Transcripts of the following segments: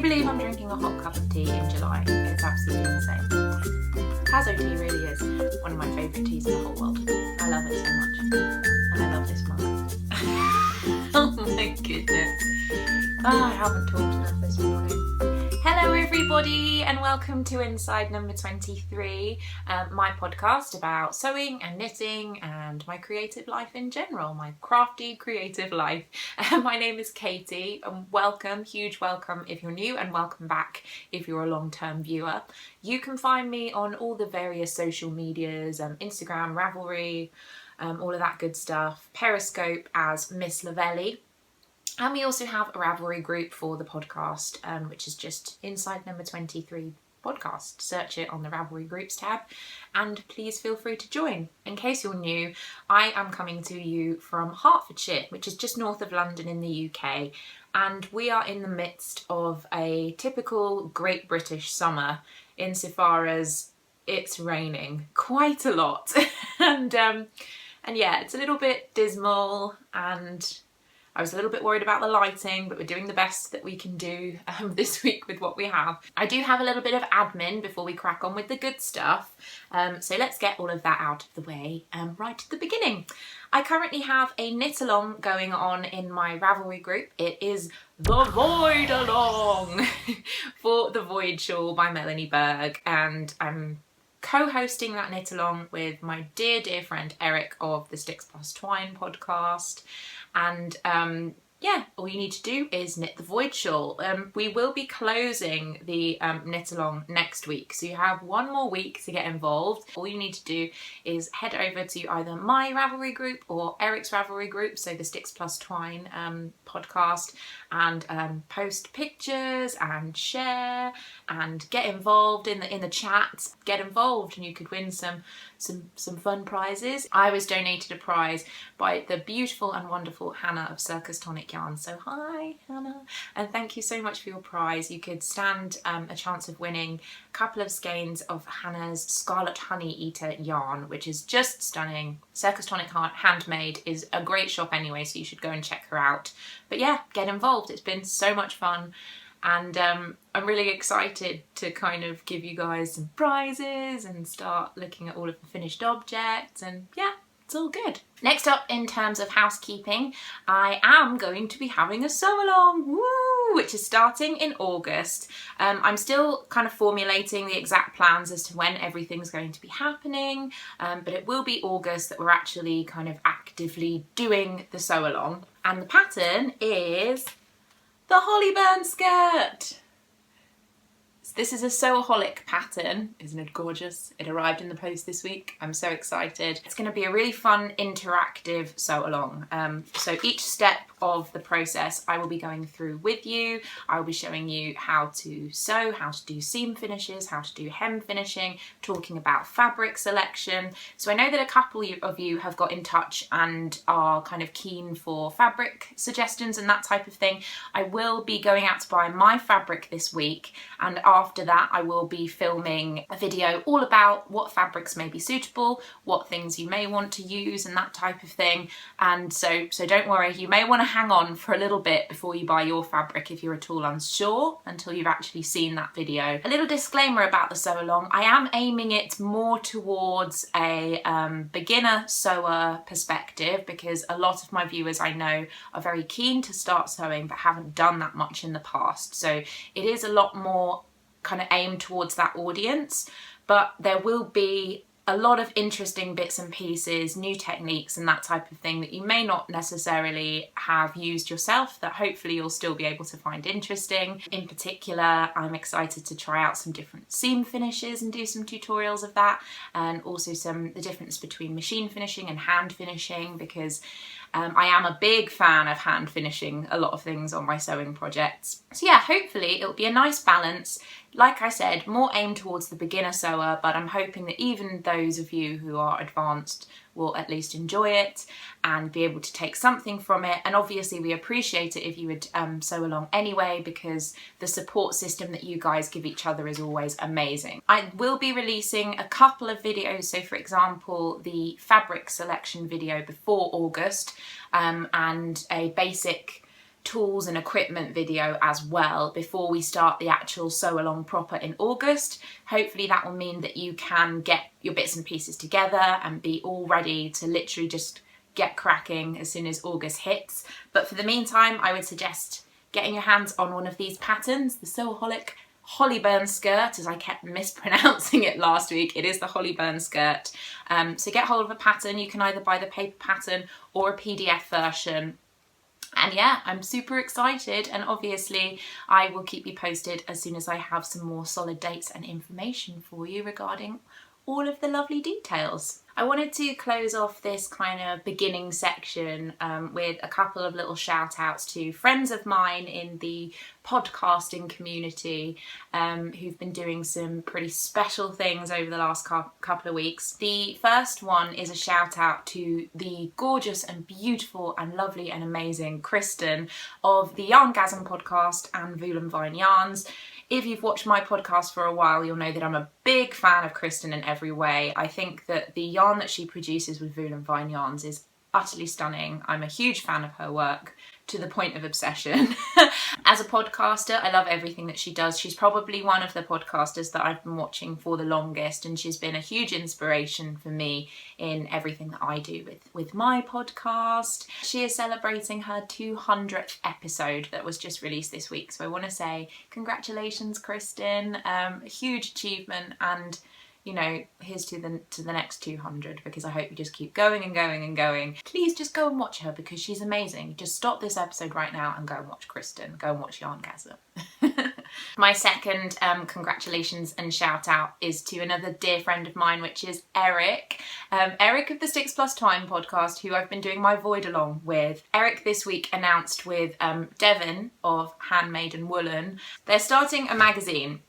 believe I'm drinking a hot cup of tea in July? It's absolutely insane. Tazo tea really is one of my favourite teas in the whole world. I love it so much. And I love this mug. Oh my goodness. Oh, I haven't talked enough this morning. Hello everybody and welcome to Inside number 23, my podcast about sewing and knitting and my creative life in general, my crafty creative life. My name is Katie and welcome, huge welcome if you're new and welcome back if you're a long-term viewer. You can find me on all the various social medias, Instagram, Ravelry, all of that good stuff, Periscope as Miss Lavelli. And we also have a Ravelry group for the podcast, which is just Inside number 23 podcast. Search it on the Ravelry groups tab and please feel free to join. In case you're new, I am coming to you from Hertfordshire, which is just north of London in the UK. And we are in the midst of a typical Great British summer insofar as it's raining quite a lot. and yeah, it's a little bit dismal and I was a little bit worried about the lighting, but we're doing the best that we can do this week with what we have. I do have a little bit of admin before we crack on with the good stuff. So let's get all of that out of the way right at the beginning. I currently have a knit along going on in my Ravelry group. It is the Voidalong for the Void Shawl by Melanie Berg, and I'm co-hosting that knit along with my dear friend Eric of the Sticks Twine podcast. And yeah, all you need to do is knit the Void Shawl. We will be closing the knit along next week, so you have one more week to get involved. All you need to do is head over to either my Ravelry group or Eric's Ravelry group, so the Sticks Twine podcast, and post pictures and share and get involved in the chat. Get involved and you could win some fun prizes. I was donated a prize by the beautiful and wonderful Hannah of Circus Tonic Yarn. So hi Hannah, and thank you so much for your prize. You could stand a chance of winning a couple of skeins of Hannah's Scarlet Honey Eater yarn, which is just stunning. Circus Tonic Handmade is a great shop anyway, so you should go and check her out. But yeah, get involved. It's been so much fun. And I'm really excited to kind of give you guys some prizes and start looking at all of the finished objects, and yeah, it's all good. Next up, in terms of housekeeping, I am going to be having a sew-along, woo, which is starting in August. I'm still kind of formulating the exact plans as to when everything's going to be happening, but it will be August that we're actually kind of actively doing the sew-along. And the pattern is the Hollyburn skirt. This is a Sewaholic pattern. Isn't it gorgeous? It arrived in the post this week. I'm so excited. It's going to be a really fun interactive sew along. So each step of the process I will be going through with you. I will be showing you how to sew, how to do seam finishes, how to do hem finishing, talking about fabric selection. So I know that a couple of you have got in touch and are kind of keen for fabric suggestions and that type of thing. I will be going out to buy my fabric this week, and after that I will be filming a video all about what fabrics may be suitable, what things you may want to use and that type of thing. And so don't worry, you may want to hang on for a little bit before you buy your fabric if you're at all unsure until you've actually seen that video. A little disclaimer about the sew along, I am aiming it more towards a beginner sewer perspective, because a lot of my viewers I know are very keen to start sewing but haven't done that much in the past. So it is a lot more kind of aimed towards that audience, but there will be a lot of interesting bits and pieces, new techniques and that type of thing that you may not necessarily have used yourself, that hopefully you'll still be able to find interesting. In particular, I'm excited to try out some different seam finishes and do some tutorials of that, and also the difference between machine finishing and hand finishing, because I am a big fan of hand finishing a lot of things on my sewing projects. So yeah, hopefully it'll be a nice balance. Like I said, more aimed towards the beginner sewer, but I'm hoping that even those of you who are advanced will at least enjoy it and be able to take something from it. And obviously we appreciate it if you would sew along anyway, because the support system that you guys give each other is always amazing. I will be releasing a couple of videos, so for example the fabric selection video before August, and a basic tools and equipment video as well before we start the actual sew along proper in August. Hopefully that will mean that you can get your bits and pieces together and be all ready to literally just get cracking as soon as August hits. But for the meantime, I would suggest getting your hands on one of these patterns, the Sewaholic Hollyburn skirt, as I kept mispronouncing it last week. It is the Hollyburn skirt. So get hold of a pattern. You can either buy the paper pattern or a PDF version. And yeah, I'm super excited, and obviously I will keep you posted as soon as I have some more solid dates and information for you regarding all of the lovely details. I wanted to close off this kind of beginning section with a couple of little shout outs to friends of mine in the podcasting community who've been doing some pretty special things over the last couple of weeks. The first one is a shout out to the gorgeous and beautiful and lovely and amazing Kristin of the Yarngasm podcast and Voolenvine yarns. If you've watched my podcast for a while, you'll know that I'm a big fan of Kristin in every way. I think that the yarn that she produces with Woolenvine yarns is utterly stunning. I'm a huge fan of her work, to the point of obsession. As a podcaster, I love everything that she does. She's probably one of the podcasters that I've been watching for the longest, and she's been a huge inspiration for me in everything that I do with my podcast. She is celebrating her 200th episode that was just released this week. So I want to say congratulations, Kristin. A huge achievement, and you know, here's to the next 200, because I hope you just keep going and going and going. Please just go and watch her, because she's amazing. Just stop this episode right now and go and watch Kristin. Go and watch Yarngasm. My second congratulations and shout out is to another dear friend of mine, which is Eric. Eric of the Sticks Twine podcast, who I've been doing my Voidalong with. Eric this week announced with Deven of Handmade and Woolen, they're starting a magazine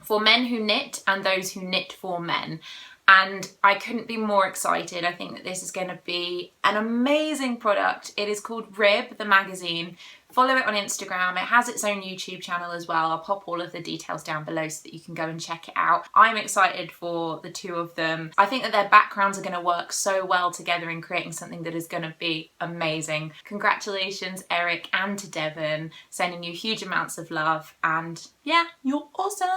for men who knit and those who knit for men. And I couldn't be more excited. I think that this is going to be an amazing product. It is called Rib, the magazine. Follow it on Instagram. It has its own YouTube channel as well. I'll pop all of the details down below so that you can go and check it out. I'm excited for the two of them. I think that their backgrounds are going to work so well together in creating something that is going to be amazing. Congratulations, Eric, and to Deven. Sending you huge amounts of love, and yeah, you're awesome.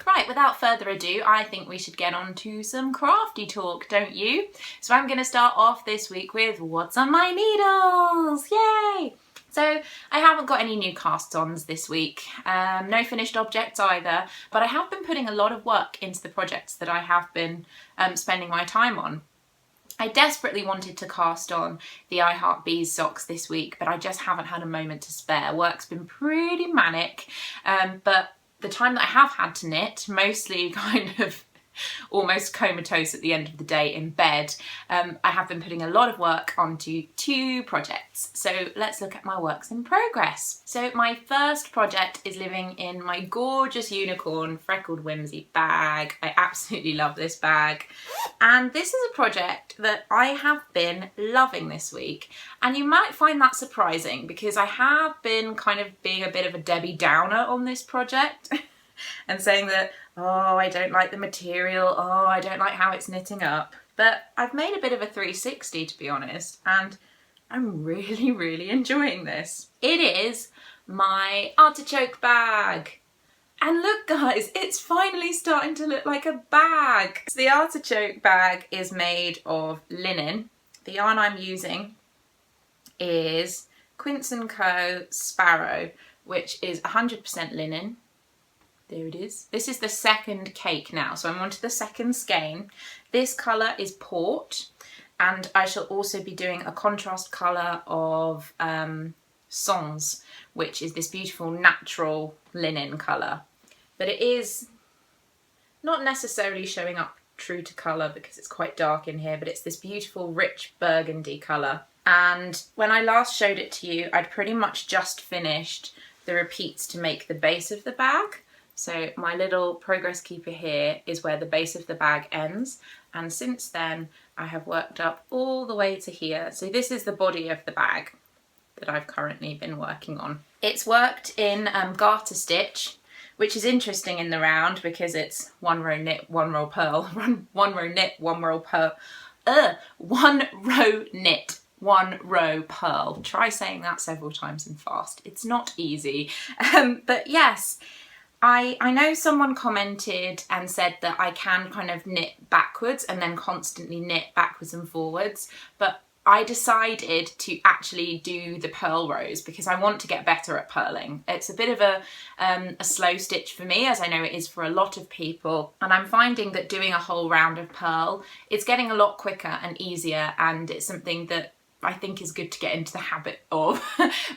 Right, without further ado, I think we should get on to some crafty talk, don't you? So I'm going to start off this week with what's on my needles. Yay! So I haven't got any new cast-ons this week, no finished objects either, but I have been putting a lot of work into the projects that I have been spending my time on. I desperately wanted to cast on the I Heart Bees socks this week, but I just haven't had a moment to spare. Work's been pretty manic, but the time that I have had to knit, mostly kind of almost comatose at the end of the day in bed, I have been putting a lot of work onto two projects. So let's look at my works in progress. So my first project is living in my gorgeous unicorn freckled whimsy bag. I absolutely love this bag. And this is a project that I have been loving this week. And you might find that surprising, because I have been kind of being a bit of a Debbie Downer on this project and saying that, oh, I don't like the material, oh, I don't like how it's knitting up. But I've made a bit of a 360, to be honest, and I'm really, really enjoying this. It is my artichoke bag. And look, guys, it's finally starting to look like a bag. So the artichoke bag is made of linen. The yarn I'm using is Quince & Co. Sparrow, which is 100% linen. There it is. This is the second cake now, so I'm on to the second skein. This colour is Port, and I shall also be doing a contrast colour of Sans, which is this beautiful natural linen colour. But it is not necessarily showing up true to colour because it's quite dark in here, but it's this beautiful rich burgundy colour. And when I last showed it to you, I'd pretty much just finished the repeats to make the base of the bag. So my little progress keeper here is where the base of the bag ends, and since then I have worked up all the way to here. So this is the body of the bag that I've currently been working on. It's worked in garter stitch, which is interesting in the round because it's one row knit, one row purl, one row knit, one row purl, one row knit, one row purl. Try saying that several times and fast. It's not easy. But yes, I know someone commented and said that I can kind of knit backwards and then constantly knit backwards and forwards, but I decided to actually do the purl rows because I want to get better at purling. It's a bit of a slow stitch for me, as I know it is for a lot of people, and I'm finding that doing a whole round of purl, it's getting a lot quicker and easier, and it's something that I think is good to get into the habit of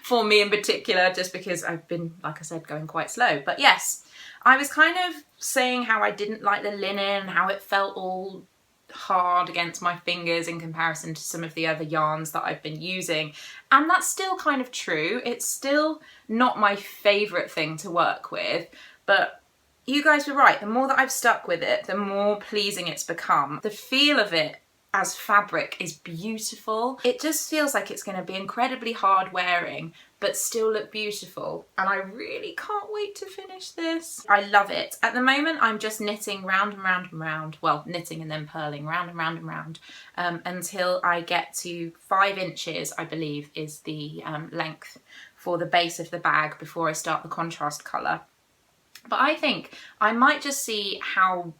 for me in particular, just because I've been, like I said, going quite slow. But yes, I was kind of saying how I didn't like the linen, how it felt all hard against my fingers in comparison to some of the other yarns that I've been using, and that's still kind of true. It's still not my favourite thing to work with, but you guys were right. The more that I've stuck with it, the more pleasing it's become. The feel of it as fabric is beautiful. It just feels like it's going to be incredibly hard wearing but still look beautiful, and I really can't wait to finish this. I love it. At the moment I'm just knitting round and round and round, well, knitting and then purling round and round and round until I get to 5 inches, I believe is the length for the base of the bag before I start the contrast colour. But I think I might just see how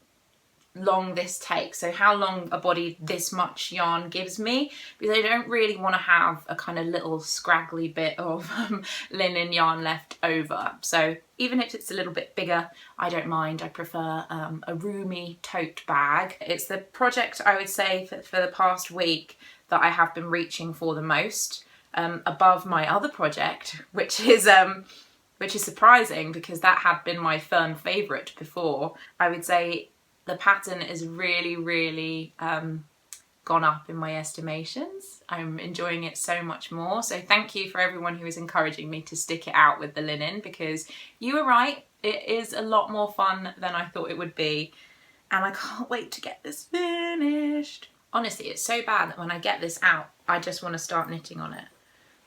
long this takes, so how long a body this much yarn gives me, because I don't really want to have a kind of little scraggly bit of linen yarn left over. So even if it's a little bit bigger, I don't mind. I prefer a roomy tote bag. It's the project, I would say, for the past week that I have been reaching for the most, above my other project, which is surprising because that had been my firm favourite before. I would say the pattern is really gone up in my estimations. I'm enjoying it so much more. So thank you for everyone who is encouraging me to stick it out with the linen, because you were right, it is a lot more fun than I thought it would be. And I can't wait to get this finished. Honestly, it's so bad that when I get this out, I just want to start knitting on it.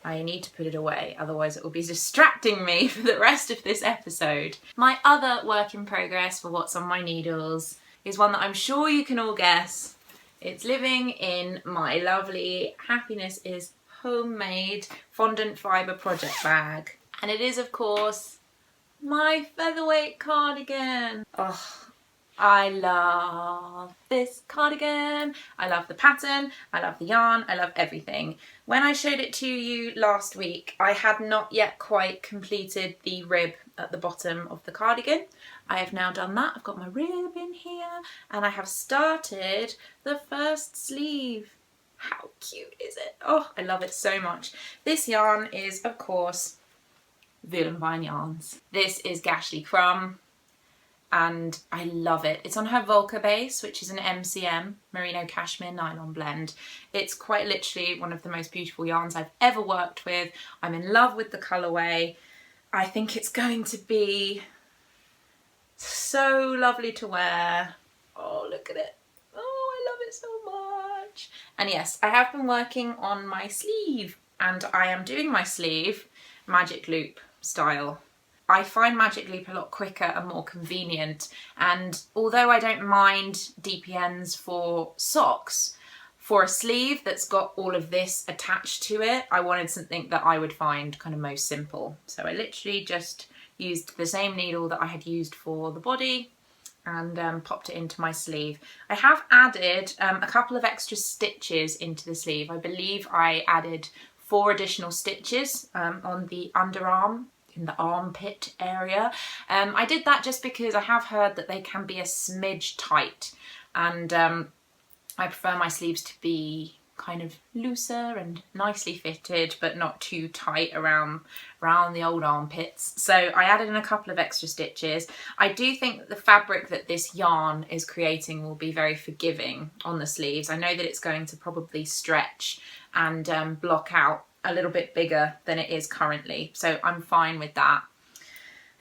I need to put it away, otherwise it will be distracting me for the rest of this episode. My other work in progress for what's on my needles is one that I'm sure you can all guess. It's living in my lovely Happiness is Homemade fondant fibre project bag. And it is, of course, my featherweight cardigan. Oh, I love this cardigan. I love the pattern, I love the yarn, I love everything. When I showed it to you last week, I had not yet quite completed the rib at the bottom of the cardigan. I have now done that. I've got my rib in here and I have started the first sleeve. How cute is it? Oh, I love it so much. This yarn is, of course, Voolenvine yarns. This is Gashly Crumb, and I love it. It's on her Volca base, which is an MCM, Merino Cashmere Nylon blend. It's quite literally one of the most beautiful yarns I've ever worked with. I'm in love with the colourway. I think it's going to be so lovely to wear. Oh, look at it. Oh, I love it so much. And yes, I have been working on my sleeve, and I am doing my sleeve magic loop style. I find magic loop a lot quicker and more convenient, and although I don't mind DPNs for socks, for a sleeve that's got all of this attached to it, I wanted something that I would find kind of most simple. So I literally just used the same needle that I had used for the body and popped it into my sleeve. I have added a couple of extra stitches into the sleeve. I believe I added 4 additional stitches on the underarm, in the armpit area. I did that just because I have heard that they can be a smidge tight, and I prefer my sleeves to be kind of looser and nicely fitted, but not too tight around the old armpits. So I added in a couple of extra stitches. I do think that the fabric that this yarn is creating will be very forgiving on the sleeves. I know that it's going to probably stretch and block out a little bit bigger than it is currently, so I'm fine with that.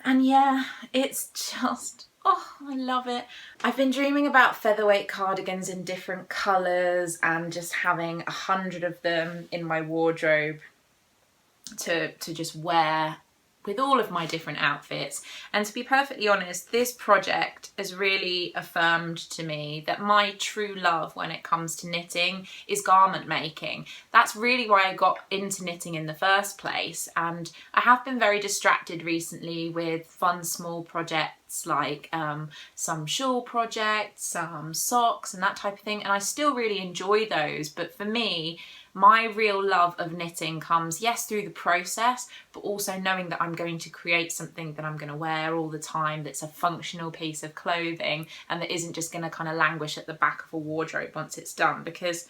And yeah, it's just, oh, I love it. I've been dreaming about featherweight cardigans in different colours and just having 100 of them in my wardrobe to just wear with all of my different outfits. And to be perfectly honest, this project has really affirmed to me that my true love when it comes to knitting is garment making. That's really why I got into knitting in the first place, and I have been very distracted recently with fun small projects like some shawl projects, some socks and that type of thing, and I still really enjoy those. But for me, my real love of knitting comes, yes, through the process, but also knowing that I'm going to create something that I'm going to wear all the time, that's a functional piece of clothing and that isn't just going to kind of languish at the back of a wardrobe once it's done, because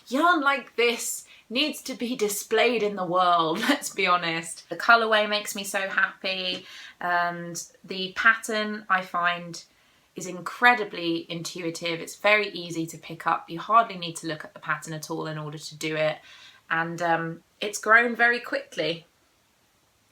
yarn like this needs to be displayed in the world, let's be honest. The colourway makes me so happy, and the pattern I find is incredibly intuitive. It's very easy to pick up. You hardly need to look at the pattern at all in order to do it. And it's grown very quickly.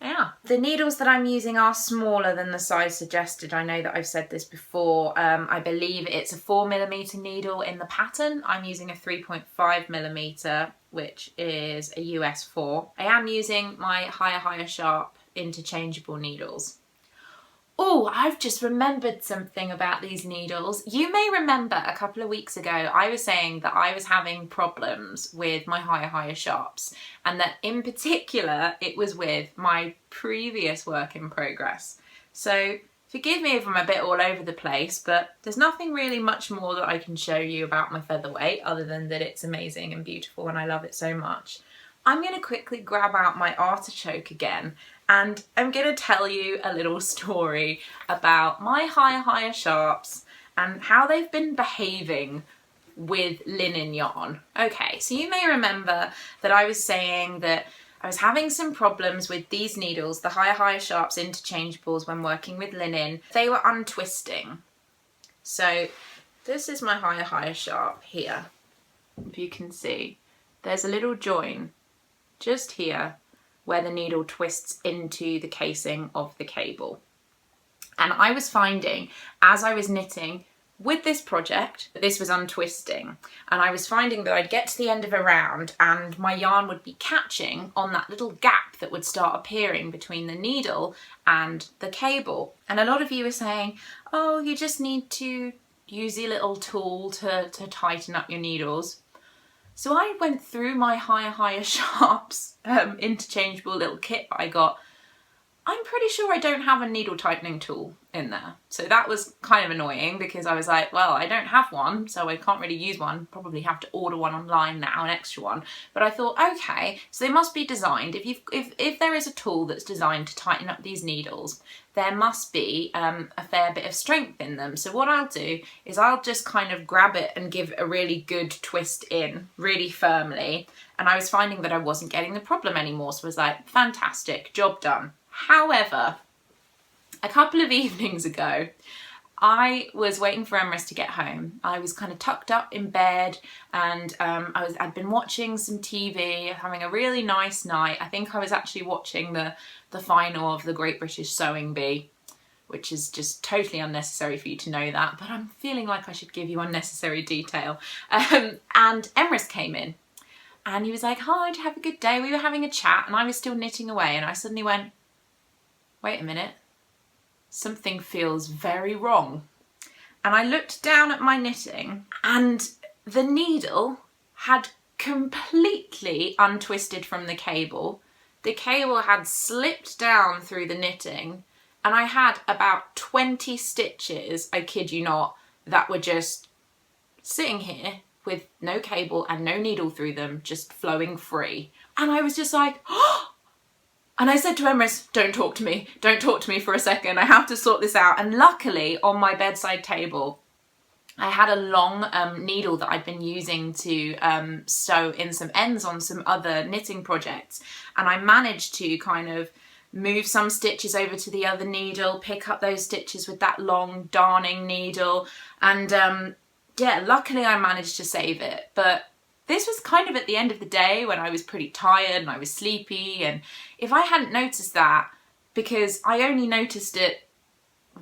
Yeah. The needles that I'm using are smaller than the size suggested. I know that I've said this before. I believe it's a 4mm needle in the pattern. I'm using a 3.5mm, which is a US 4. I am using my higher sharp interchangeable needles. Oh, I've just remembered something about these needles. You may remember a couple of weeks ago I was saying that I was having problems with my higher sharps, and that in particular it was with my previous work in progress. So forgive me if I'm a bit all over the place, but there's nothing really much more that I can show you about my featherweight other than that it's amazing and beautiful and I love it so much. I'm going to quickly grab out my artichoke again, and I'm going to tell you a little story about my higher sharps and how they've been behaving with linen yarn. Okay, so you may remember that I was saying that I was having some problems with these needles, the higher sharps interchangeables, when working with linen. They were untwisting. So this is my higher sharp here. If you can see, there's a little join just here where the needle twists into the casing of the cable. And I was finding, as I was knitting with this project, this was untwisting, and I was finding that I'd get to the end of a round and my yarn would be catching on that little gap that would start appearing between the needle and the cable. And a lot of you were saying, oh, you just need to use your little tool to tighten up your needles. So I went through my higher sharps interchangeable little kit that I got. I'm pretty sure I don't have a needle tightening tool in there. So that was kind of annoying, because I was like, well, I don't have one, so I can't really use one. Probably have to order one online now, an extra one. But I thought, okay, so they must be designed. If there is a tool that's designed to tighten up these needles, there must be a fair bit of strength in them. So what I'll do is I'll just kind of grab it and give a really good twist in, really firmly. And I was finding that I wasn't getting the problem anymore. So I was like, fantastic, job done. However, a couple of evenings ago, I was waiting for Emrys to get home. I was kind of tucked up in bed, and I'd been watching some TV, having a really nice night. I think I was actually watching the final of the Great British Sewing Bee, which is just totally unnecessary for you to know that, but I'm feeling like I should give you unnecessary detail. And Emrys came in, and he was like, hi, did you have a good day? We were having a chat, and I was still knitting away, and I suddenly went, wait a minute, something feels very wrong. And I looked down at my knitting, and the needle had completely untwisted from the cable. The cable had slipped down through the knitting, and I had about 20 stitches, I kid you not, that were just sitting here with no cable and no needle through them, just flowing free. And I was just like, oh! And I said to Emrys, don't talk to me for a second, I have to sort this out. And luckily on my bedside table, I had a long needle that I'd been using to sew in some ends on some other knitting projects. And I managed to kind of move some stitches over to the other needle, pick up those stitches with that long darning needle. And yeah, luckily I managed to save it. But this was kind of at the end of the day when I was pretty tired and I was sleepy, and if I hadn't noticed that, because I only noticed it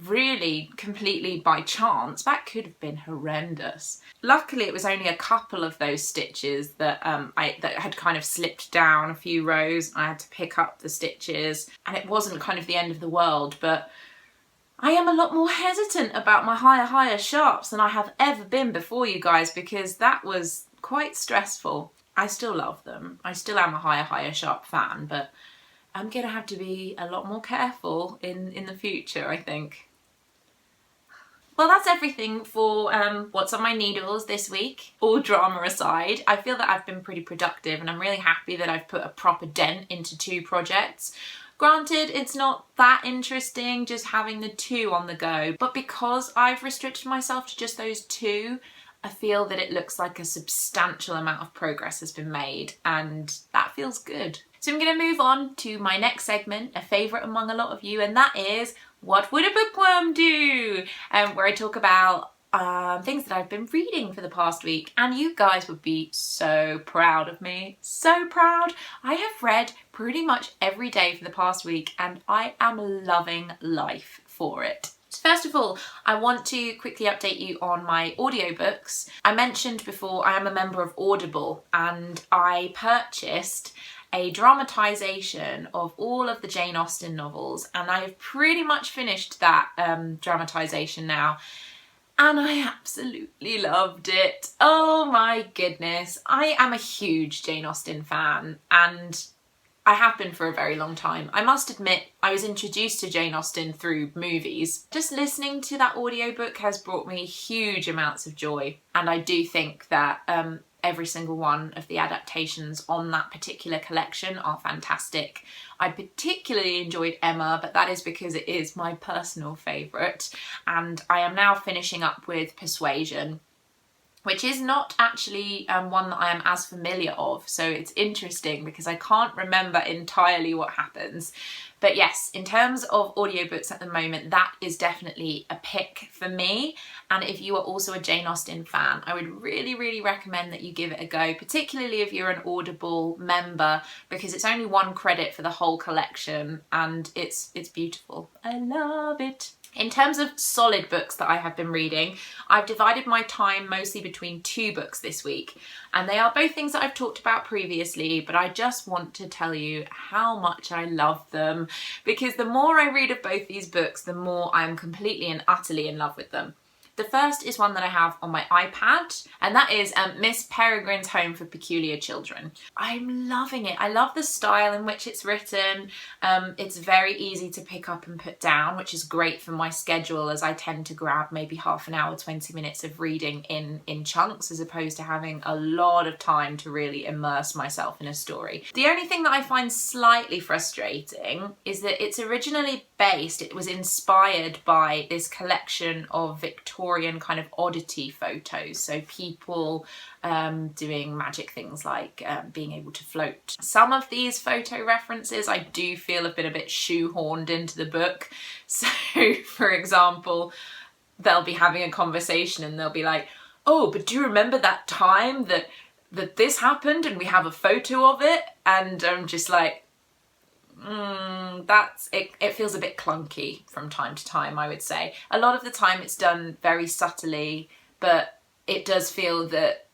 really completely by chance. That could have been horrendous. Luckily it was only a couple of those stitches that that had kind of slipped down a few rows. I had to pick up the stitches and it wasn't kind of the end of the world, but I am a lot more hesitant about my higher sharps than I have ever been before, you guys, because that was quite stressful. I still love them. I still am a higher sharp fan, but I'm gonna have to be a lot more careful in the future, I think. Well, that's everything for what's on my needles this week. All drama aside, I feel that I've been pretty productive and I'm really happy that I've put a proper dent into 2 projects. Granted, it's not that interesting just having the 2 on the go, but because I've restricted myself to just those 2, I feel that it looks like a substantial amount of progress has been made, and that feels good. So I'm going to move on to my next segment, a favourite among a lot of you, and that is What Would a Bookworm Do? Where I talk about things that I've been reading for the past week, and you guys would be so proud of me. So proud. I have read pretty much every day for the past week, and I am loving life for it. So first of all, I want to quickly update you on my audiobooks. I mentioned before I am a member of Audible, and I purchased a dramatisation of all of the Jane Austen novels, and I have pretty much finished that dramatisation now, and I absolutely loved it. Oh my goodness. I am a huge Jane Austen fan, and I have been for a very long time. I must admit, I was introduced to Jane Austen through movies. Just listening to that audiobook has brought me huge amounts of joy, and I do think that every single one of the adaptations on that particular collection are fantastic. I particularly enjoyed Emma, but that is because it is my personal favourite, and I am now finishing up with Persuasion, which is not actually one that I am as familiar of, so it's interesting because I can't remember entirely what happens. But yes, in terms of audiobooks at the moment, that is definitely a pick for me. And if you are also a Jane Austen fan, I would really recommend that you give it a go, particularly if you're an Audible member, because it's only 1 credit for the whole collection, and it's beautiful. I love it. In terms of solid books that I have been reading, I've divided my time mostly between 2 books this week, and they are both things that I've talked about previously, but I just want to tell you how much I love them, because the more I read of both these books, the more I'm completely and utterly in love with them. The first is one that I have on my iPad, and that is Miss Peregrine's Home for Peculiar Children. I'm loving it. I love the style in which it's written. It's very easy to pick up and put down, which is great for my schedule, as I tend to grab maybe half an hour, 20 minutes of reading in chunks, as opposed to having a lot of time to really immerse myself in a story. The only thing that I find slightly frustrating is that it's originally it was inspired by this collection of Victorian kind of oddity photos, so people doing magic things like being able to float. Some of these photo references I do feel have been a bit shoehorned into the book. So for example, they'll be having a conversation and they'll be like, oh, but do you remember that time that this happened and we have a photo of it? And I'm just like, it feels a bit clunky from time to time, I would say. A lot of the time it's done very subtly, but it does feel that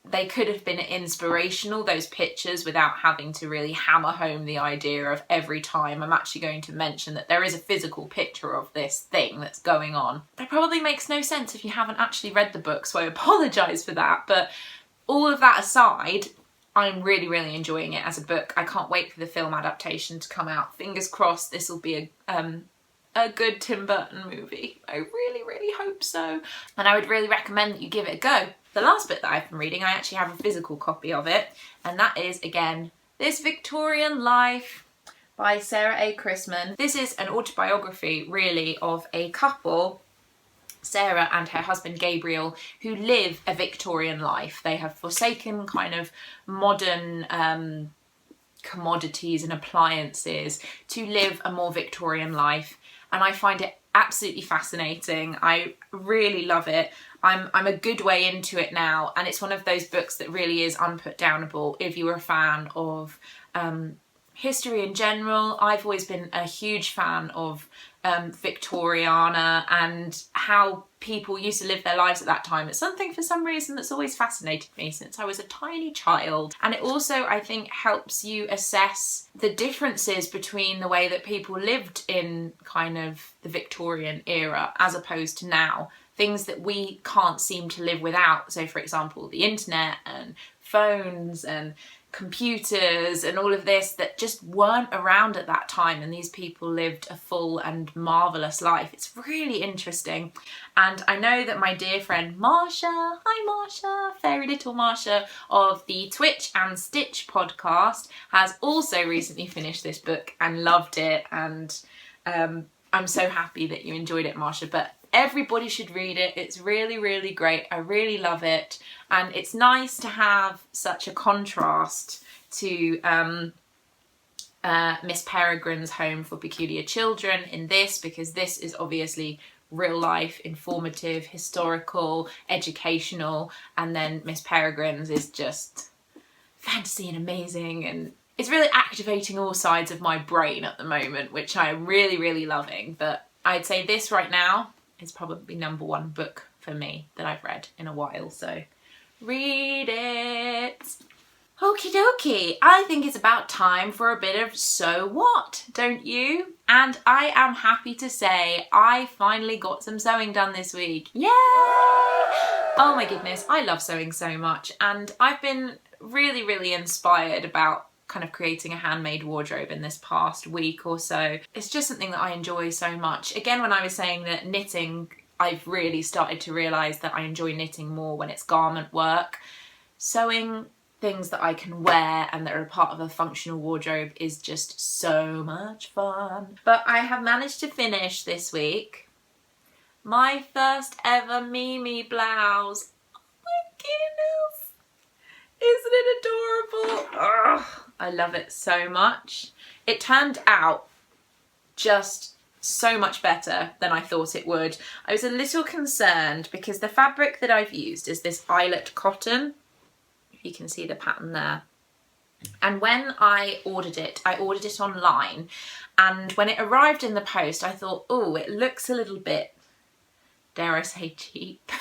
they could have been inspirational, those pictures, without having to really hammer home the idea of every time I'm actually going to mention that there is a physical picture of this thing that's going on. That probably makes no sense if you haven't actually read the book, so I apologise for that, but all of that aside, I'm really enjoying it as a book. I can't wait for the film adaptation to come out. Fingers crossed this will be a good Tim Burton movie. I really hope so. And I would really recommend that you give it a go. The last bit that I've been reading, I actually have a physical copy of it, and that is, again, This Victorian Life by Sarah A. Chrisman. This is an autobiography, really, of a couple, Sarah and her husband Gabriel, who live a Victorian life. They have forsaken kind of modern commodities and appliances to live a more Victorian life, and I find it absolutely fascinating. I really love it. I'm a good way into it now, and it's one of those books that really is unputdownable if you're a fan of history in general. I've always been a huge fan of Victoriana and how people used to live their lives at that time. It's something for some reason that's always fascinated me since I was a tiny child. And it also, I think, helps you assess the differences between the way that people lived in kind of the Victorian era as opposed to now. Things that we can't seem to live without. So for example, the internet and phones and computers and all of this that just weren't around at that time, and these people lived a full and marvellous life. It's really interesting. And I know that my dear friend Marsha, hi Marsha, fairy little Marsha of the Twitch and Stitch podcast, has also recently finished this book and loved it, and I'm so happy that you enjoyed it, Marsha. But everybody should read it. It's really, really great. I really love it. And it's nice to have such a contrast to Miss Peregrine's Home for Peculiar Children in this, because this is obviously real life, informative, historical, educational, and then Miss Peregrine's is just fantasy and amazing, and it's really activating all sides of my brain at the moment, which I'm really, really loving. But I'd say this right now is probably #1 book for me that I've read in a while, so read it. Okie dokie, I think it's about time for a bit of so what, don't you? And I am happy to say I finally got some sewing done this week. Yay! Oh my goodness, I love sewing so much, and I've been really, really inspired about kind of creating a handmade wardrobe in this past week or so. It's just something that I enjoy so much. Again, when I was saying that knitting, I've really started to realise that I enjoy knitting more when it's garment work. Sewing things that I can wear and that are a part of a functional wardrobe is just so much fun. But I have managed to finish this week my first ever Mimi blouse. Oh my goodness! Isn't it adorable? Oh, I love it so much. It turned out just so much better than I thought it would. I was a little concerned because the fabric that I've used is this eyelet cotton. If you can see the pattern there. And when I ordered it online, and when it arrived in the post, I thought, oh, it looks a little bit, dare I say, cheap.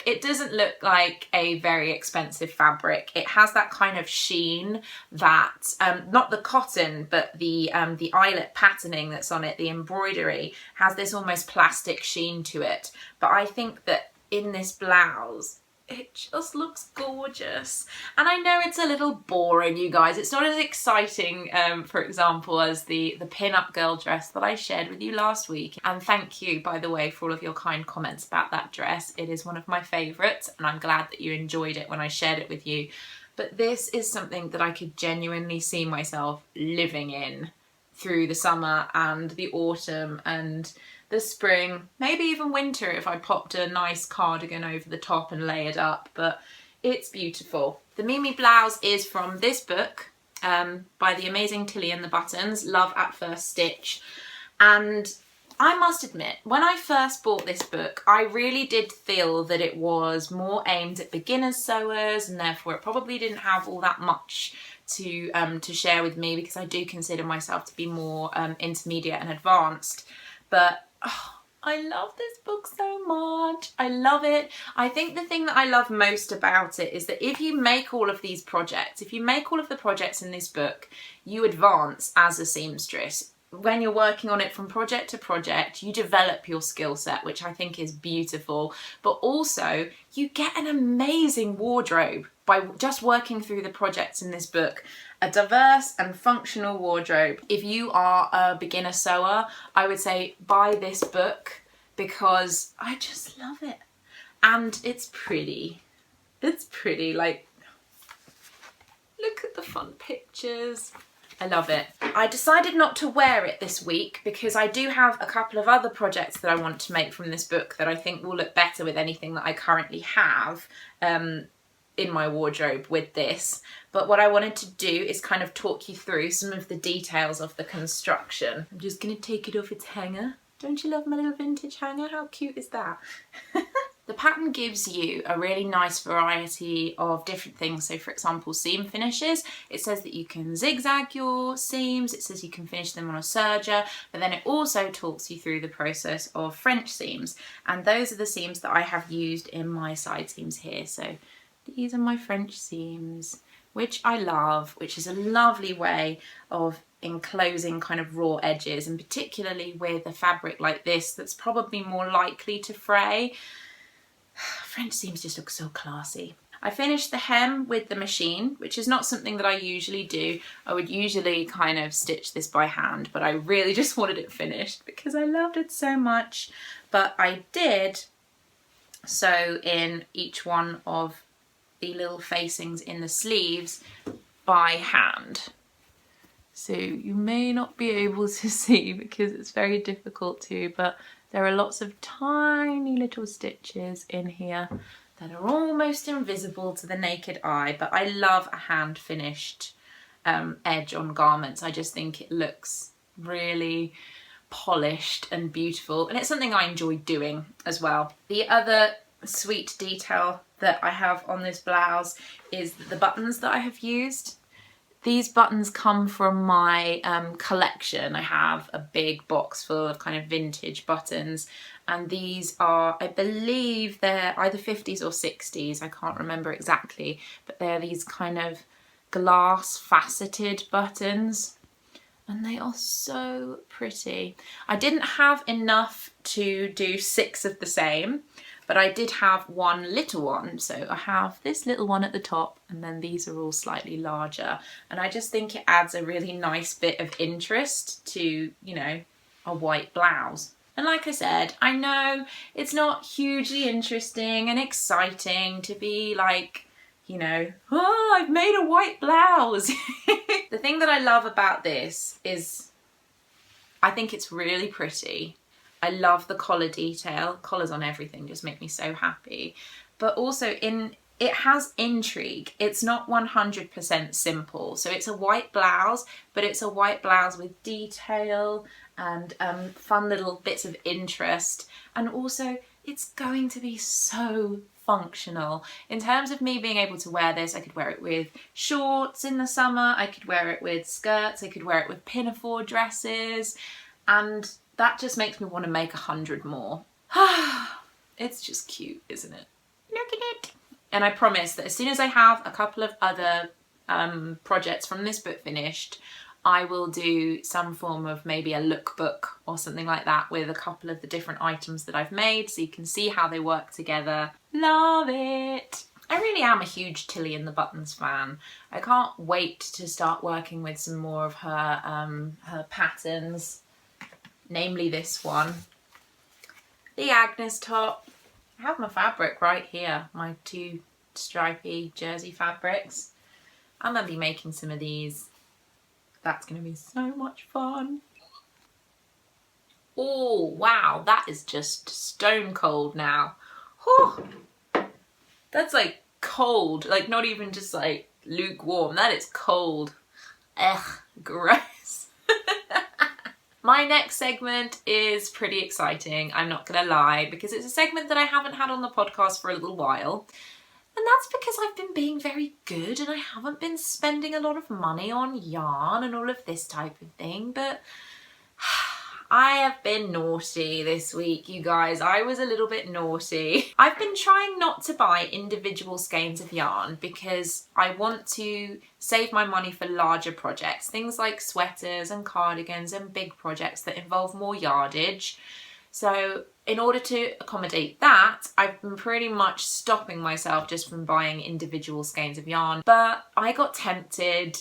It doesn't look like a very expensive fabric. It has that kind of sheen that, not the cotton, but the eyelet patterning that's on it, the embroidery, has this almost plastic sheen to it. But I think that in this blouse, it just looks gorgeous. And I know it's a little boring, you guys. It's not as exciting, for example, as the pin-up girl dress that I shared with you last week. And thank you, by the way, for all of your kind comments about that dress. It is one of my favourites, and I'm glad that you enjoyed it when I shared it with you. But this is something that I could genuinely see myself living in through the summer and the autumn and the spring, maybe even winter if I popped a nice cardigan over the top and layered up, but it's beautiful. The Mimi blouse is from this book by the amazing Tilly and the Buttons, Love at First Stitch. And I must admit, when I first bought this book, I really did feel that it was more aimed at beginner sewers, and therefore it probably didn't have all that much to share with me, because I do consider myself to be more intermediate and advanced. But oh, I love this book so much. I love it. I think the thing that I love most about it is that if you make all of these projects, if you make all of the projects in this book, you advance as a seamstress. When you're working on it from project to project, you develop your skill set, which I think is beautiful. But also, you get an amazing wardrobe by just working through the projects in this book. A diverse and functional wardrobe. If you are a beginner sewer, I would say buy this book because I just love it. And it's pretty. It's pretty, like, look at the fun pictures. I love it. I decided not to wear it this week because I do have a couple of other projects that I want to make from this book that I think will look better with anything that I currently have in my wardrobe with this. But what I wanted to do is kind of talk you through some of the details of the construction. I'm just going to take it off its hanger. Don't you love my little vintage hanger? How cute is that? The pattern gives you a really nice variety of different things. So for example, seam finishes, it says that you can zigzag your seams, it says you can finish them on a serger, but then it also talks you through the process of French seams. And those are the seams that I have used in my side seams here. So these are my French seams, which I love, which is a lovely way of enclosing kind of raw edges, and particularly with a fabric like this that's probably more likely to fray. French seams just look so classy. I finished the hem with the machine, which is not something that I usually do. I would usually kind of stitch this by hand, but I really just wanted it finished because I loved it so much. But I did sew in each one of the little facings in the sleeves by hand. So you may not be able to see because it's very difficult to, but there are lots of tiny little stitches in here that are almost invisible to the naked eye, but I love a hand finished edge on garments. I just think it looks really polished and beautiful, and it's something I enjoy doing as well. The other sweet detail that I have on this blouse is the buttons that I have used. These buttons come from my collection. I have a big box full of kind of vintage buttons, and these are, I believe they're either 50s or 60s, I can't remember exactly, but they're these kind of glass faceted buttons, and they are so pretty. I didn't have enough to do 6 of the same, but I did have one little one. So I have this little one at the top, and then these are all slightly larger. And I just think it adds a really nice bit of interest to, you know, a white blouse. And like I said, I know it's not hugely interesting and exciting to be like, you know, oh, I've made a white blouse. The thing that I love about this is I think it's really pretty. I love the collar detail. Collars on everything just make me so happy. But also it has intrigue. It's not 100% simple. So it's a white blouse, but it's a white blouse with detail and fun little bits of interest. And also it's going to be so functional. In terms of me being able to wear this, I could wear it with shorts in the summer, I could wear it with skirts, I could wear it with pinafore dresses, and that just makes me want to make 100 more. It's just cute, isn't it? Look at it. And I promise that as soon as I have a couple of other projects from this book finished, I will do some form of maybe a lookbook or something like that with a couple of the different items that I've made so you can see how they work together. Love it. I really am a huge Tilly and the Buttons fan. I can't wait to start working with some more of her patterns. Namely this one, the Agnes top. I have my fabric right here, my 2 stripy jersey fabrics. I'm gonna be making some of these. That's gonna be so much fun. Oh, wow, that is just stone cold now. Whew. That's like cold, like not even just like lukewarm, that is cold. Ugh, gross. My next segment is pretty exciting, I'm not gonna lie, because it's a segment that I haven't had on the podcast for a little while. And that's because I've been being very good and I haven't been spending a lot of money on yarn and all of this type of thing, but I have been naughty this week, you guys. I was a little bit naughty. I've been trying not to buy individual skeins of yarn because I want to save my money for larger projects, things like sweaters and cardigans and big projects that involve more yardage. So in order to accommodate that, I've been pretty much stopping myself just from buying individual skeins of yarn. But I got tempted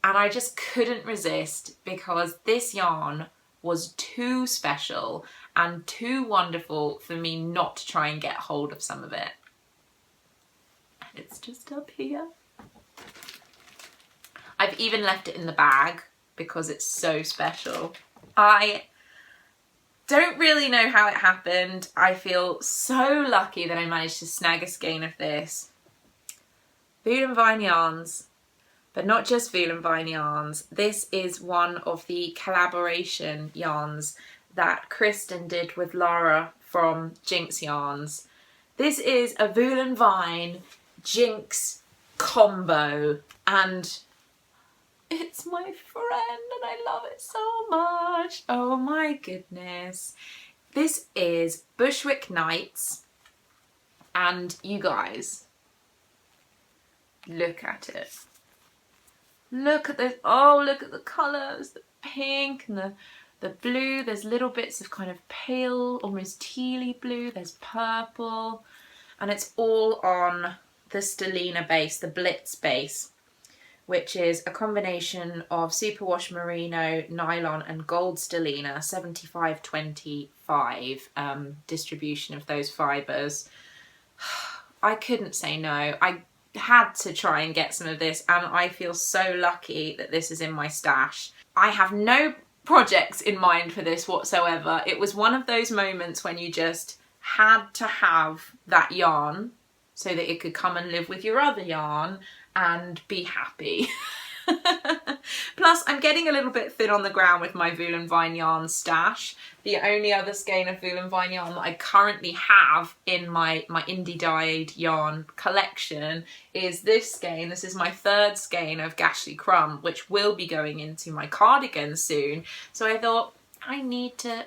and I just couldn't resist because this yarn was too special and too wonderful for me not to try and get hold of some of it. And it's just up here. I've even left it in the bag because it's so special. I don't really know how it happened. I feel so lucky that I managed to snag a skein of this. Voolenvine yarns. But not just Voolenvine yarns. This is one of the collaboration yarns that Kristin did with Lara from Jinx Yarns. This is a Voolenvine Jinx combo, and it's my friend and I love it so much. Oh my goodness. This is Bushwick Nights, and you guys, look at it. Look at this. Oh, look at the colours, the pink and the blue. There's little bits of kind of pale, almost tealy blue. There's purple, and it's all on the Stellina base, the Blitz base, which is a combination of superwash merino, nylon and gold Stellina, 75-25 distribution of those fibres. I couldn't say no. I had to try and get some of this, and I feel so lucky that this is in my stash. I have no projects in mind for this whatsoever. It was one of those moments when you just had to have that yarn so that it could come and live with your other yarn and be happy. Plus, I'm getting a little bit thin on the ground with my Voolenvine yarn stash. The only other skein of Voolenvine yarn that I currently have in my indie dyed yarn collection is this skein. This is my third skein of Gashly Crumb, which will be going into my cardigan soon. So I thought I need to,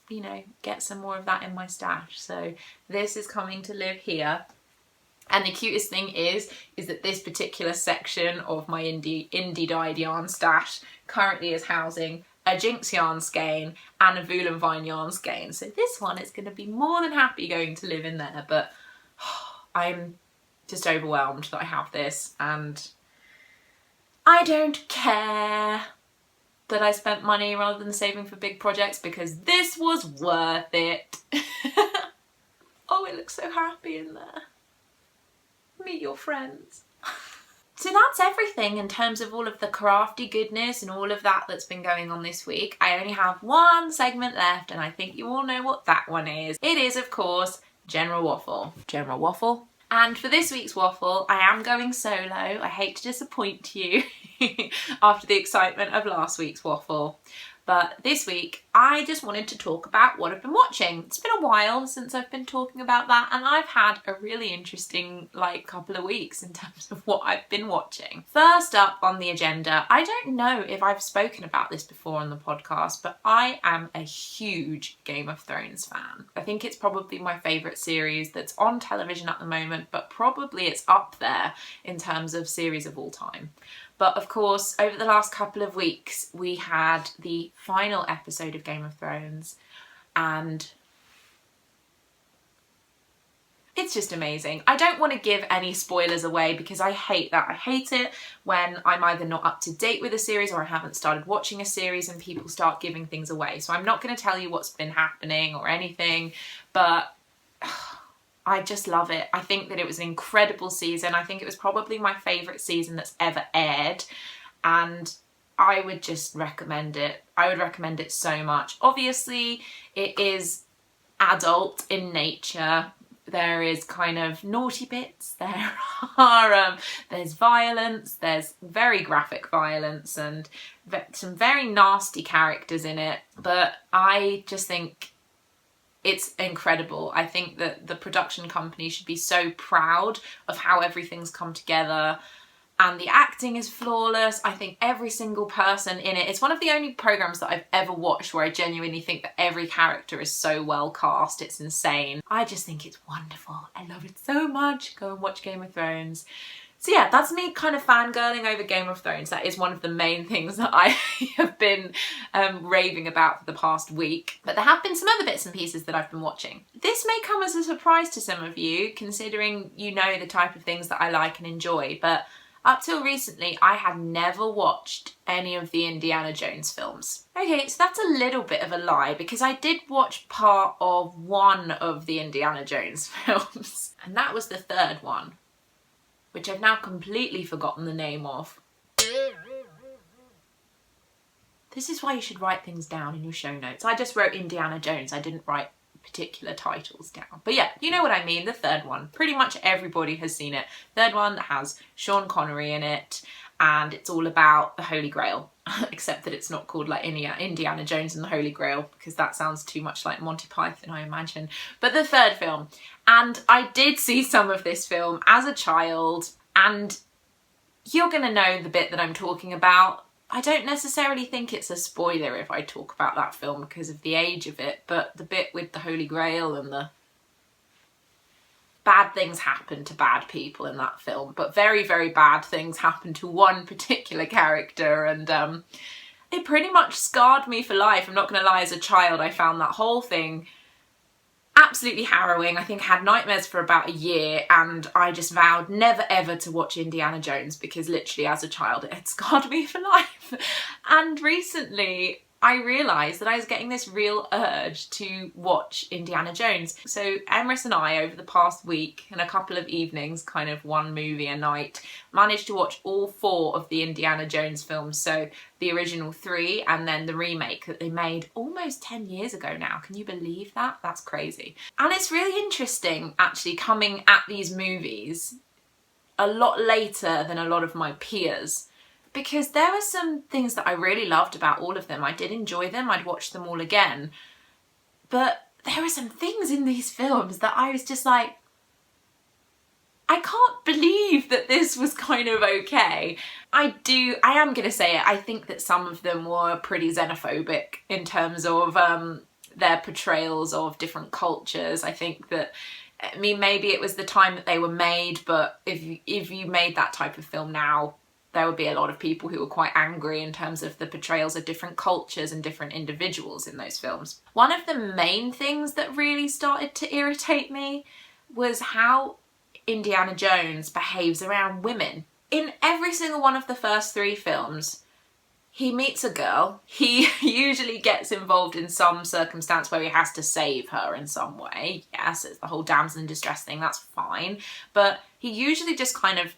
you know, get some more of that in my stash. So this is coming to live here. And the cutest thing is that this particular section of my indie dyed yarn stash currently is housing a Jinx yarn skein and a Voolenvine yarn skein. So this one is going to be more than happy going to live in there, but I'm just overwhelmed that I have this, and I don't care that I spent money rather than saving for big projects, because this was worth it. Oh, it looks so happy in there. Meet your friends. So that's everything in terms of all of the crafty goodness and all of that that's been going on this week. I only have one segment left, and I think you all know what that one is. It is, of course, General Waffle. General Waffle. And for this week's Waffle, I am going solo. I hate to disappoint you after the excitement of last week's Waffle. But this week, I just wanted to talk about what I've been watching. It's been a while since I've been talking about that, and I've had a really interesting, couple of weeks in terms of what I've been watching. First up on the agenda, I don't know if I've spoken about this before on the podcast, but I am a huge Game of Thrones fan. I think it's probably my favourite series that's on television at the moment, but probably it's up there in terms of series of all time. But of course, over the last couple of weeks, we had the final episode of Game of Thrones, and it's just amazing. I don't want to give any spoilers away because I hate that. I hate it when I'm either not up to date with a series or I haven't started watching a series and people start giving things away. So I'm not going to tell you what's been happening or anything, but I just love it. I think that it was an incredible season. I think it was probably my favourite season that's ever aired, and I would just recommend it. I would recommend it so much. Obviously, it is adult in nature. There is kind of naughty bits. There's violence. There's very graphic violence and some very nasty characters in it. But I just think it's incredible. I think that the production company should be so proud of how everything's come together, and the acting is flawless. I think every single person in it, it's one of the only programs that I've ever watched where I genuinely think that every character is so well cast. It's insane. I just think it's wonderful. I love it so much. Go and watch Game of Thrones. So yeah, that's me kind of fangirling over Game of Thrones. That is one of the main things that I have been raving about for the past week. But there have been some other bits and pieces that I've been watching. This may come as a surprise to some of you, considering you know the type of things that I like and enjoy. But up till recently, I had never watched any of the Indiana Jones films. Okay, so that's a little bit of a lie, because I did watch part of one of the Indiana Jones films, and that was the third one, which I've now completely forgotten the name of. This is why you should write things down in your show notes. I just wrote Indiana Jones. I didn't write particular titles down. But yeah, you know what I mean, the third one. Pretty much everybody has seen it. Third one that has Sean Connery in it, and it's all about the Holy Grail. except that it's not called like Indiana Jones and the Holy Grail, because that sounds too much like Monty Python, I imagine. But the third film, and I did see some of this film as a child, and you're gonna know the bit that I'm talking about. I don't necessarily think it's a spoiler if I talk about that film because of the age of it, but the bit with the Holy Grail and the bad things happen to bad people in that film, but very, very bad things happen to one particular character, and it pretty much scarred me for life. I'm not going to lie, as a child I found that whole thing absolutely harrowing. I think I had nightmares for about a year, and I just vowed never ever to watch Indiana Jones, because literally as a child it had scarred me for life. And recently I realised that I was getting this real urge to watch Indiana Jones. So Emrys and I, over the past week and a couple of evenings, kind of one movie a night, managed to watch all 4 of the Indiana Jones films. So the original 3 and then the remake that they made almost 10 years ago now. Can you believe that? That's crazy. And it's really interesting actually coming at these movies a lot later than a lot of my peers, because there were some things that I really loved about all of them. I did enjoy them, I'd watch them all again. But there were some things in these films that I was just like, I can't believe that this was kind of okay. I am going to say it, I think that some of them were pretty xenophobic in terms of their portrayals of different cultures. I think that, I mean, maybe it was the time that they were made, but if you made that type of film now, there would be a lot of people who were quite angry in terms of the portrayals of different cultures and different individuals in those films. One of the main things that really started to irritate me was how Indiana Jones behaves around women. In every single one of the first 3 films, he meets a girl. He usually gets involved in some circumstance where he has to save her in some way. Yes, it's the whole damsel in distress thing, that's fine. But he usually just kind of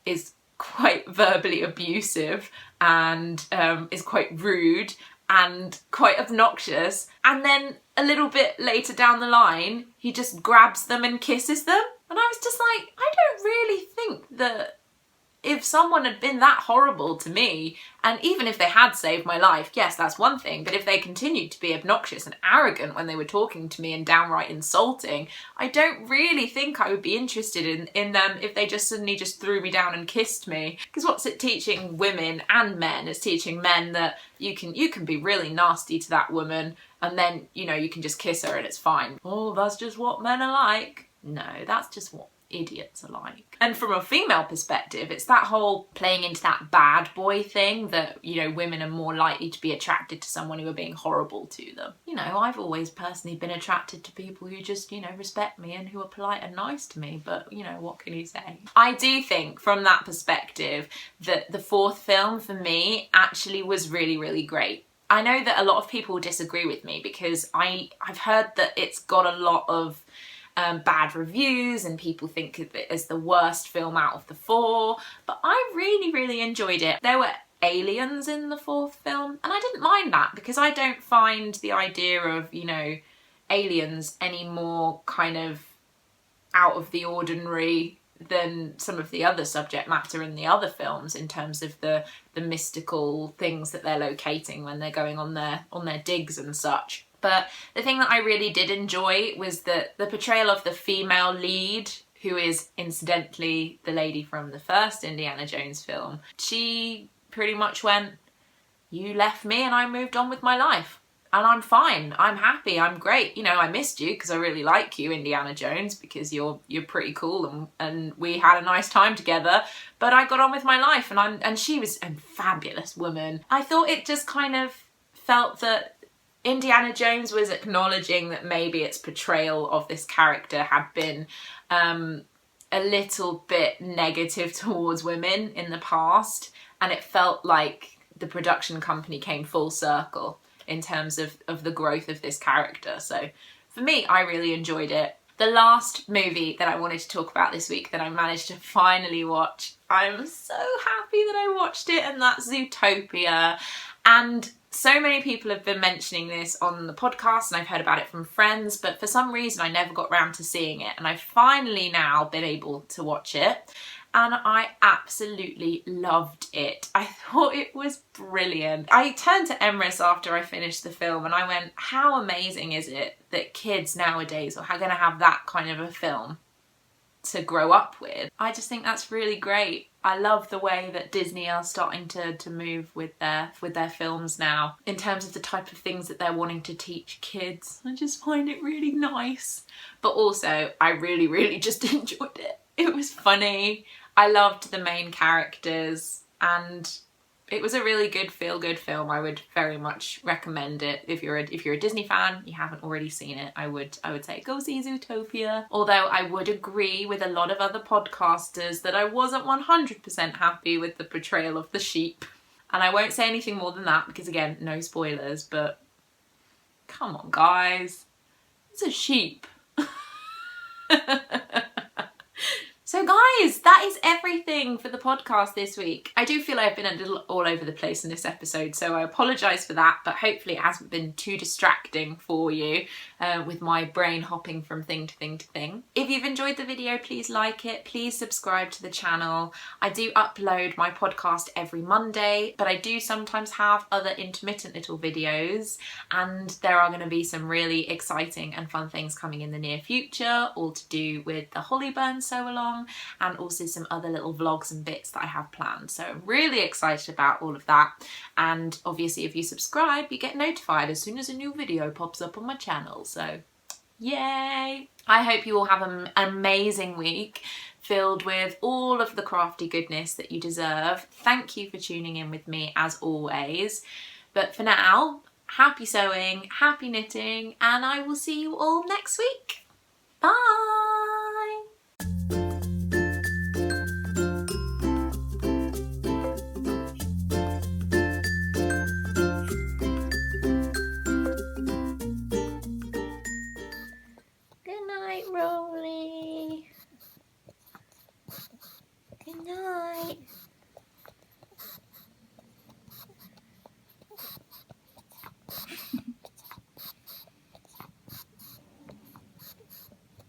is quite verbally abusive and is quite rude and quite obnoxious, and then a little bit later down the line he just grabs them and kisses them, and I was just like, I don't really think that if someone had been that horrible to me, and even if they had saved my life, yes, that's one thing, but if they continued to be obnoxious and arrogant when they were talking to me and downright insulting, I don't really think I would be interested in them if they just suddenly just threw me down and kissed me. Because what's it teaching women and men? It's teaching men that you can be really nasty to that woman and then, you know, you can just kiss her and it's fine. Oh, that's just what men are like. No, that's just what idiots are like. And from a female perspective, it's that whole playing into that bad boy thing that, you know, women are more likely to be attracted to someone who are being horrible to them. You know, I've always personally been attracted to people who just, you know, respect me and who are polite and nice to me, but, you know, what can you say? I do think from that perspective that the 4th film for me actually was really, really great. I know that a lot of people disagree with me because I've heard that it's got a lot of bad reviews and people think of it as the worst film out of the 4, but I really, really enjoyed it. There were aliens in the 4th film and I didn't mind that because I don't find the idea of, you know, aliens any more kind of out of the ordinary than some of the other subject matter in the other films in terms of the mystical things that they're locating when they're going on their digs and such. But the thing that I really did enjoy was that the portrayal of the female lead, who is incidentally the lady from the first Indiana Jones film, she pretty much went, you left me and I moved on with my life. And I'm fine, I'm happy, I'm great. You know, I missed you because I really like you, Indiana Jones, because you're pretty cool and we had a nice time together. But I got on with my life and she was a fabulous woman. I thought it just kind of felt that Indiana Jones was acknowledging that maybe its portrayal of this character had been a little bit negative towards women in the past, and it felt like the production company came full circle in terms of the growth of this character. So for me, I really enjoyed it. The last movie that I wanted to talk about this week that I managed to finally watch, I'm so happy that I watched it, and that's Zootopia. And so many people have been mentioning this on the podcast and I've heard about it from friends, but for some reason I never got round to seeing it, and I've finally now been able to watch it. and I absolutely loved it. I thought it was brilliant. I turned to Emrys after I finished the film and I went, how amazing is it that kids nowadays are going to have that kind of a film to grow up with? I just think that's really great. I love the way that Disney are starting to move with their films now in terms of the type of things that they're wanting to teach kids. I just find it really nice. But also, I really just enjoyed it. It was funny. I loved the main characters and it was a really good feel-good film. I would very much recommend it. If you're a Disney fan, you haven't already seen it, I would say go see Zootopia. Although I would agree with a lot of other podcasters that I wasn't 100% happy with the portrayal of the sheep. And I won't say anything more than that because again, no spoilers, but come on guys, it's a sheep. So guys, that is everything for the podcast this week. I do feel I've been a little all over the place in this episode, so I apologise for that, but hopefully it hasn't been too distracting for you with my brain hopping from thing to thing to thing. If you've enjoyed the video, please like it, please subscribe to the channel. I do upload my podcast every Monday, but I do sometimes have other intermittent little videos, and there are going to be some really exciting and fun things coming in the near future, all to do with the Hollyburn sew-along, and also some other little vlogs and bits that I have planned. So I'm really excited about all of that. And obviously if you subscribe, you get notified as soon as a new video pops up on my channel. So yay! I hope you all have an amazing week filled with all of the crafty goodness that you deserve. Thank you for tuning in with me as always. But for now, happy sewing, happy knitting, and I will see you all next week. Bye!